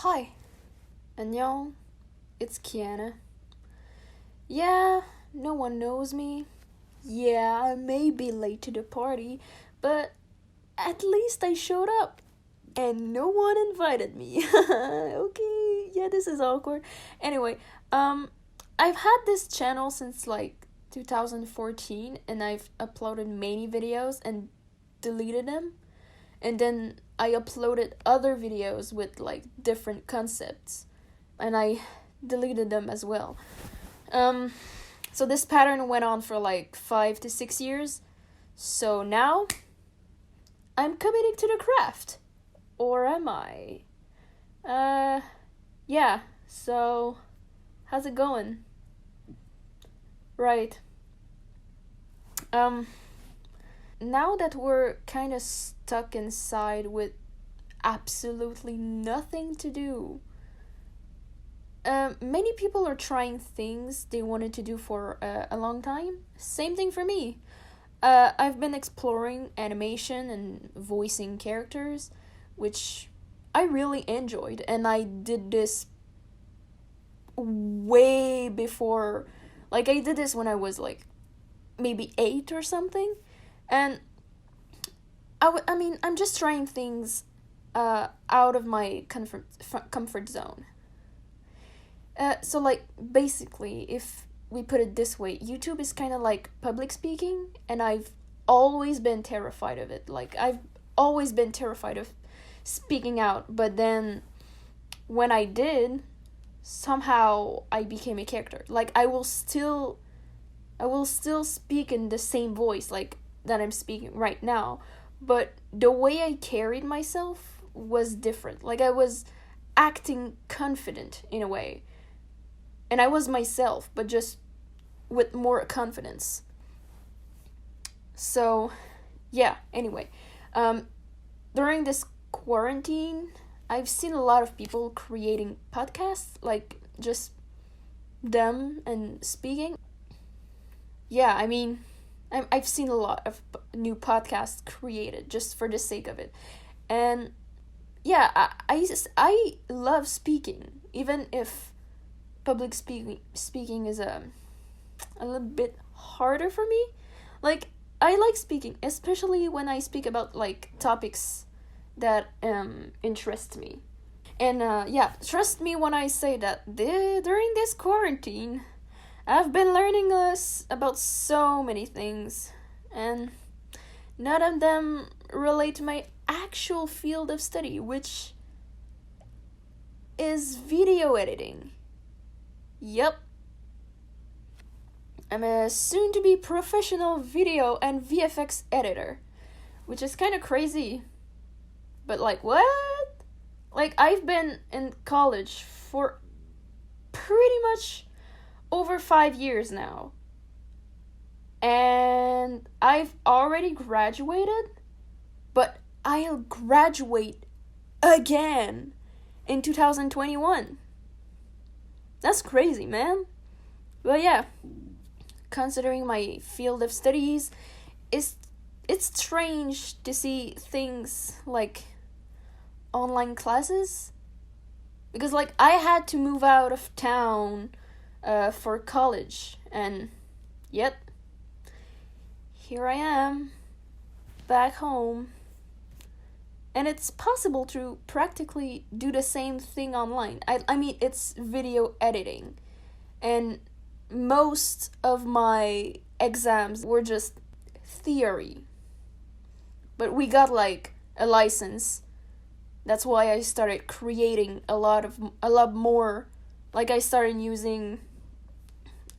Hi, annyeong, it's Kiana. Yeah, no one knows me. Yeah, I may be late to the party, but at least I showed up. And no one invited me. Okay, yeah, this is awkward. Anyway, I've had this channel since like 2014 and I've uploaded many videos and deleted them. And then I uploaded other videos with like different concepts and I deleted them as well. Um, so this pattern went on for like 5 to 6 years. So now I'm committing to the craft. Or am I? Yeah, so how's it going? Right. Um, Now that we're kind of stuck inside with absolutely nothing to do, many people are trying things they wanted to do for a long time. Same thing for me. I've been exploring animation and voicing characters, which I really enjoyed, and I did this way before. Like, I did this when I was like maybe 8 or something, and I mean, I'm just trying things out of my comfort zone. So, like, basically, if we put it this way, YouTube is kind of like public speaking, and I've always been terrified of it. Like, I've always been terrified of speaking out, but then when I did, somehow I became a character. Like, I will still speak in the same voice, like, that I'm speaking right now, but the way I carried myself was different. Like, I was acting confident in a way. And I was myself, but just with more confidence. So, yeah, anyway. During this quarantine, I've seen a lot of people creating podcasts, like just them and speaking. Yeah, I mean, I've seen a lot of new podcasts created just for the sake of it. And yeah, I love speaking, even if public speaking is a little bit harder for me. Like, I like speaking, especially when I speak about like topics that interest me. And yeah, trust me when I say that during this quarantine, I've been learning about so many things, and none of them relate to my actual field of study, which is video editing. Yep. I'm a soon-to-be professional video and VFX editor, which is kind of crazy. But like, what? Like, I've been in college for pretty much over 5 years now. And I've already graduated, but I'll graduate again in 2021. That's crazy, man. But yeah, considering my field of studies, it's strange to see things like online classes, because like I had to move out of town for college, and yet here I am back home, and it's possible to practically do the same thing online. I mean, it's video editing, and most of my exams were just theory, but we got like a license. That's why I started creating a lot more. Like, I started using,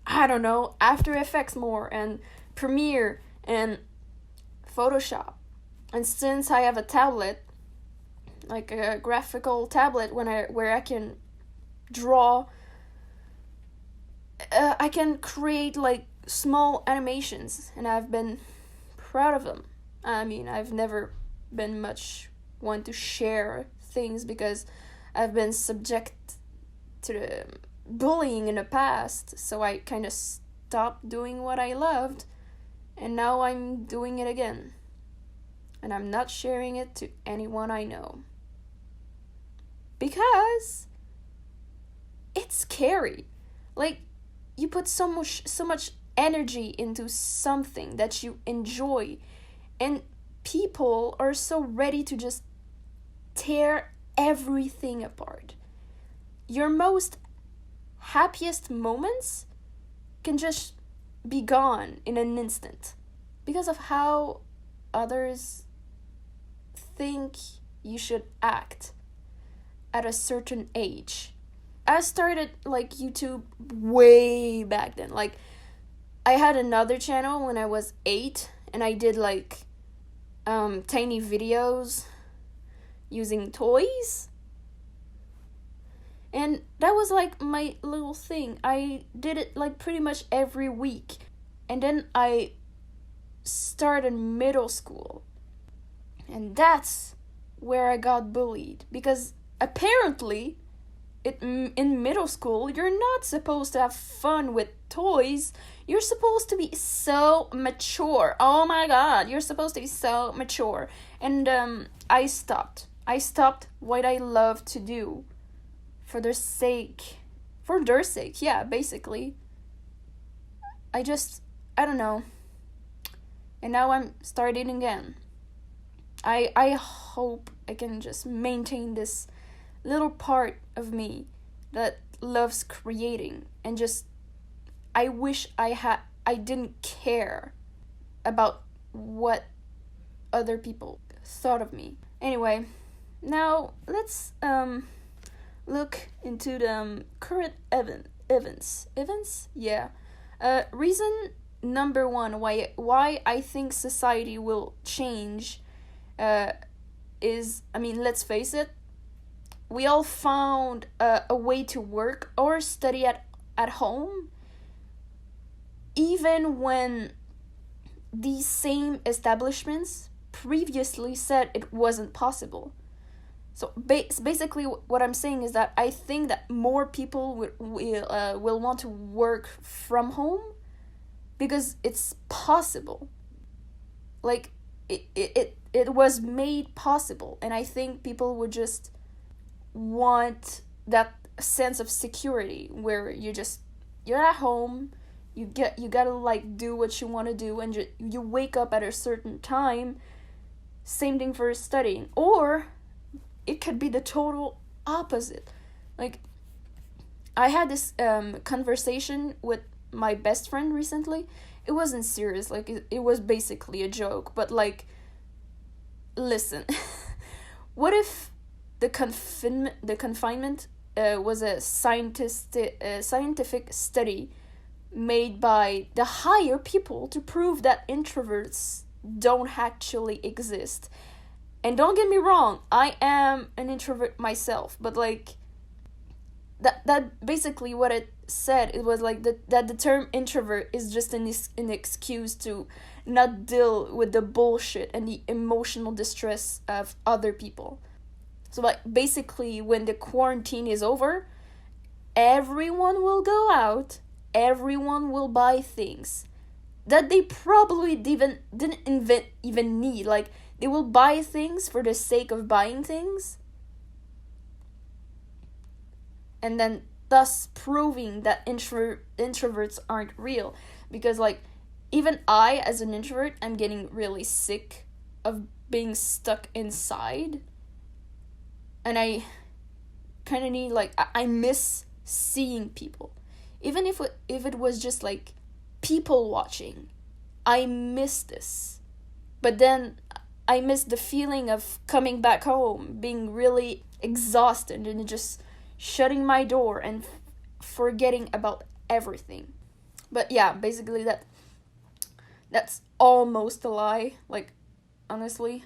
I don't know, After Effects more, and Premiere and Photoshop. And since I have a tablet, like a graphical tablet, where I can draw, I can create like small animations, and I've been proud of them. I mean, I've never been much one to share things because I've been subject to the bullying in the past, so I kind of stopped doing what I loved, and now I'm doing it again. And I'm not sharing it to anyone I know. because it's scary. Like, you put so much energy into something that you enjoy, and people are so ready to just tear everything apart. Your most happiest moments can just be gone in an instant because of how others think you should act at a certain age. I started like YouTube way back then. Like, I had another channel when I was 8, and I did like tiny videos using toys. And that was like my little thing. I did it like pretty much every week. And then I started middle school. And that's where I got bullied. Because apparently, in middle school, you're not supposed to have fun with toys. You're supposed to be so mature. Oh my god, you're supposed to be so mature. And I stopped. I stopped what I love to do. For their sake, yeah, basically. I don't know. And now I'm starting again. I hope I can just maintain this little part of me that loves creating, and just, I wish I didn't care about what other people thought of me. Anyway, now let's look into the current events. Yeah. Reason number 1 why I think society will change is, I mean, let's face it, we all found a way to work or study at home, even when these same establishments previously said it wasn't possible. So basically, what I'm saying is that I think that more people will want to work from home because it's possible. Like, it was made possible, and I think people would just want that sense of security where you're at home, you gotta like do what you want to do, and you wake up at a certain time. Same thing for studying, or it could be the total opposite. Like, I had this conversation with my best friend recently. It wasn't serious, like it was basically a joke, but like, listen. What if the confinement was a scientific study made by the higher people to prove that introverts don't actually exist? And don't get me wrong, I am an introvert myself, but like, that basically what it said, it was like that the term introvert is just an excuse to not deal with the bullshit and the emotional distress of other people. So like, basically, when the quarantine is over, everyone will go out, everyone will buy things that they probably didn't even need. Like, they will buy things for the sake of buying things, and then thus proving that introverts aren't real. Because like, even I, as an introvert, I'm getting really sick of being stuck inside, and I kind of need, like, I miss seeing people, even if it was just like people watching. I miss this. But then I miss the feeling of coming back home, being really exhausted, and just shutting my door and forgetting about everything. But yeah, basically that's almost a lie. Like, honestly,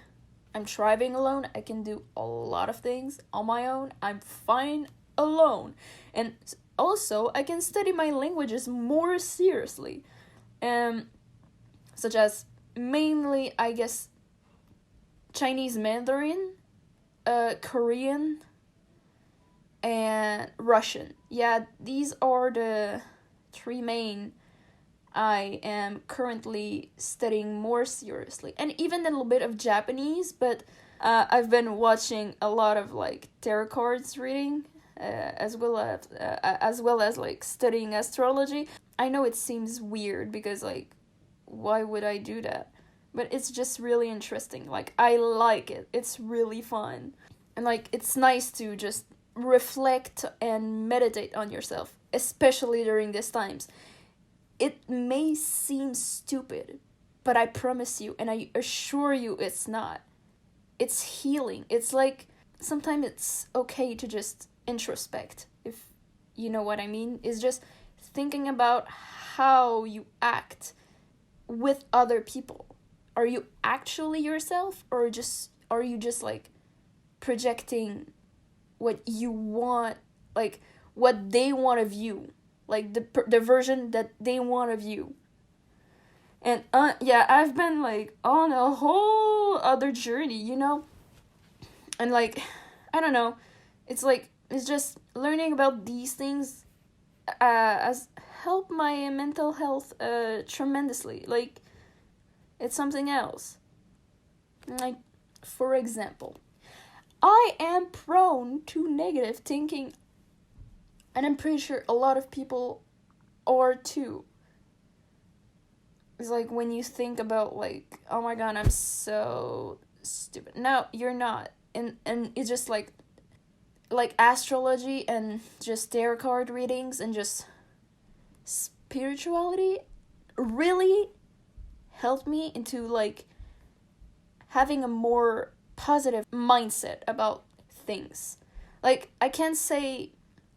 I'm thriving alone. I can do a lot of things on my own. I'm fine alone. And also, I can study my languages more seriously. Such as, mainly, I guess, Chinese Mandarin, Korean, and Russian. Yeah, these are the 3 main I am currently studying more seriously. And even a little bit of Japanese, but I've been watching a lot of like tarot cards reading, as well as like studying astrology. I know it seems weird because like, why would I do that? But it's just really interesting. Like, I like it. It's really fun. And like, it's nice to just reflect and meditate on yourself, especially during these times. It may seem stupid, but I promise you, and I assure you it's not. It's healing. It's like, sometimes it's okay to just introspect, if you know what I mean. It's just thinking about how you act with other people. Are you actually yourself, or just are you just like projecting what you want, like what they want of you, like the version that they want of you? And yeah, I've been like on a whole other journey, and like, I don't know, it's like, it's just learning about these things as help my mental health tremendously. Like, it's something else. Like, for example, I am prone to negative thinking, and I'm pretty sure a lot of people are too. It's like, when you think about like, oh my god, I'm so stupid. No, you're not. And it's just like astrology and just tarot card readings and just spirituality really helped me into like having a more positive mindset about things. Like, I can't say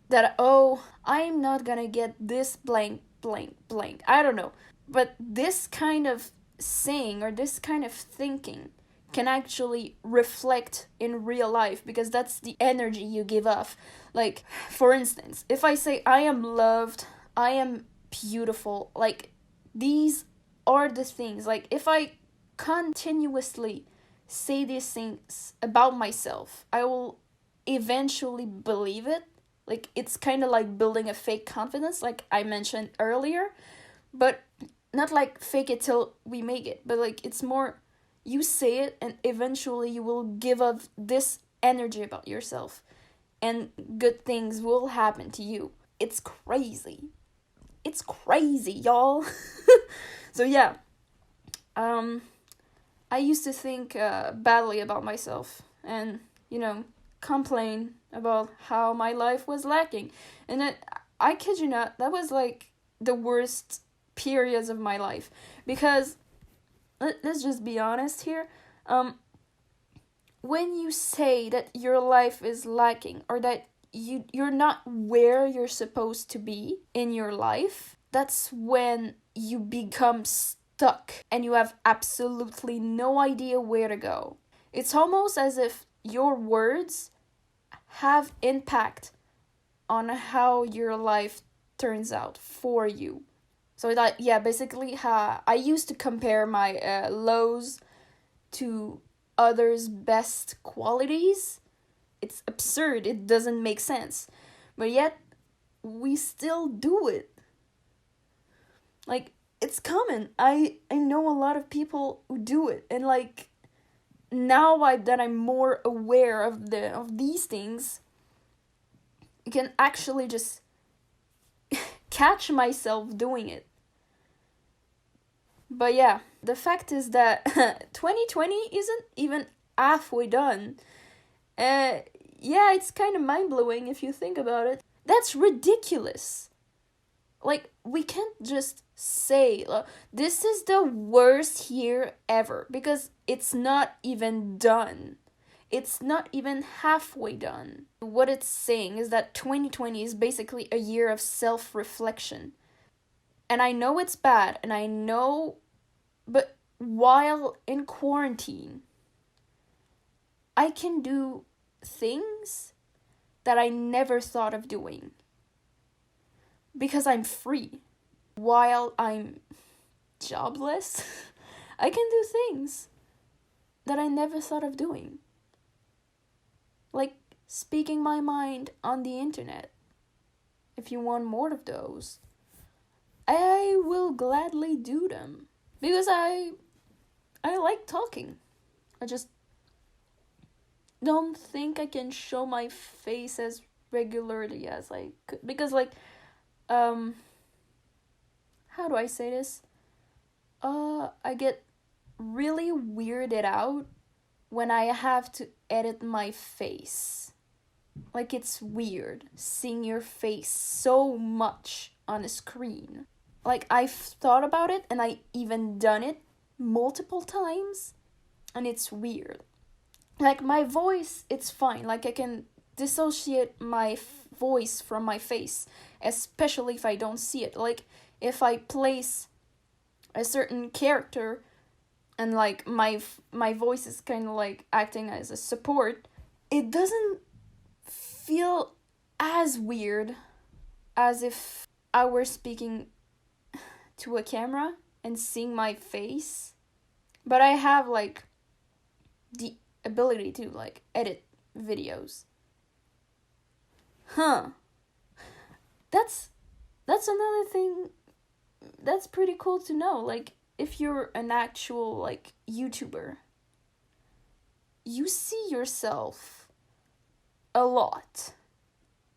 that, oh, I'm not gonna get this blank blank blank, I don't know, but this kind of saying or this kind of thinking can actually reflect in real life, because that's the energy you give off. Like, for instance, if I say I am loved, I am beautiful, like, these are the things. Like, if I continuously say these things about myself, I will eventually believe it. Like, it's kind of like building a fake confidence, like I mentioned earlier, but not like fake it till we make it, but like, it's more, you say it and eventually you will give up this energy about yourself and good things will happen to you. It's crazy. It's crazy, y'all. So yeah, I used to think badly about myself and, complain about how my life was lacking. And I kid you not, that was like the worst periods of my life. Because, let's just be honest here, when you say that your life is lacking, or that you're not where you're supposed to be in your life, that's when you become stuck and you have absolutely no idea where to go. It's almost as if your words have impact on how your life turns out for you. So that, yeah, basically, I used to compare my lows to others' best qualities. It's absurd. It doesn't make sense. But yet, we still do it. Like, it's common. I know a lot of people who do it. And like, now that I'm more aware of these things, I can actually just catch myself doing it. But yeah, the fact is that 2020 isn't even halfway done. Yeah, it's kind of mind-blowing if you think about it. That's ridiculous. Like, we can't just say, this is the worst year ever, because it's not even done. It's not even halfway done. What it's saying is that 2020 is basically a year of self-reflection. And I know it's bad, and I know, but while in quarantine, I can do things that I never thought of doing. Because I'm free. While I'm jobless, I can do things that I never thought of doing. Like speaking my mind on the internet. If you want more of those, I will gladly do them. Because I like talking. I just don't think I can show my face as regularly as I could, because like how do I say this? I get really weirded out when I have to edit my face. Like, it's weird seeing your face so much on a screen. Like, I've thought about it and I even done it multiple times, and it's weird. Like, my voice, it's fine. Like, I can dissociate my voice from my face, especially if I don't see it. Like, if I place a certain character and like my voice is kind of like acting as a support, it doesn't feel as weird as if I were speaking to a camera and seeing my face. But I have like the ability to like edit videos. That's another thing that's pretty cool to know. Like, if you're an actual like YouTuber, you see yourself a lot,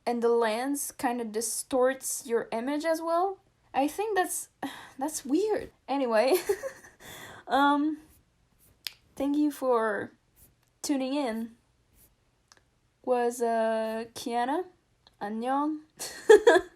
and the lens kind of distorts your image as well. I think that's weird. Anyway, thank you for tuning in. Was Kiana. 안녕.